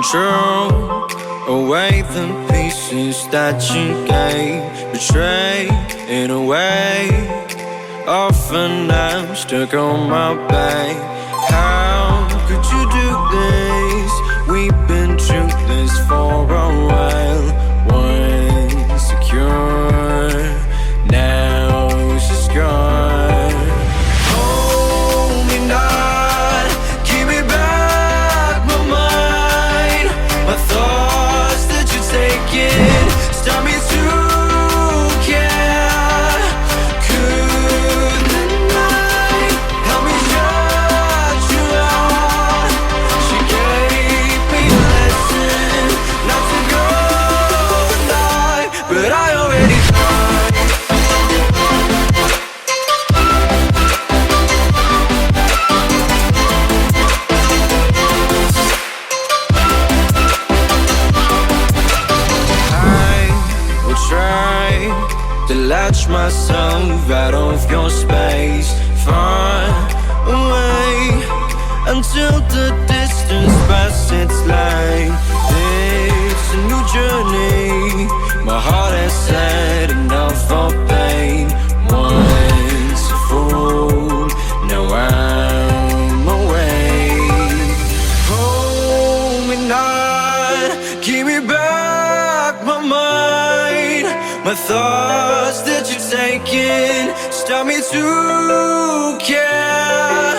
control away the pieces that you gave. Betray in a way. Often I'm stuck on my back. How could you do this? We've been through this for a while. Once secure, now she's gone. Hold me not, give me back my mind. My thoughts that you're taking stop me to care. Could the night help me shut you out? She gave me a lesson not to go tonight, but I already tried. I will try to latch myself out of your space, far away, until the distance passes its line. It's a new journey. My heart has had enough for pain. Once a fool, now I'm away. Hold me not, give me back my mind. My thoughts that you've taken stop me to care.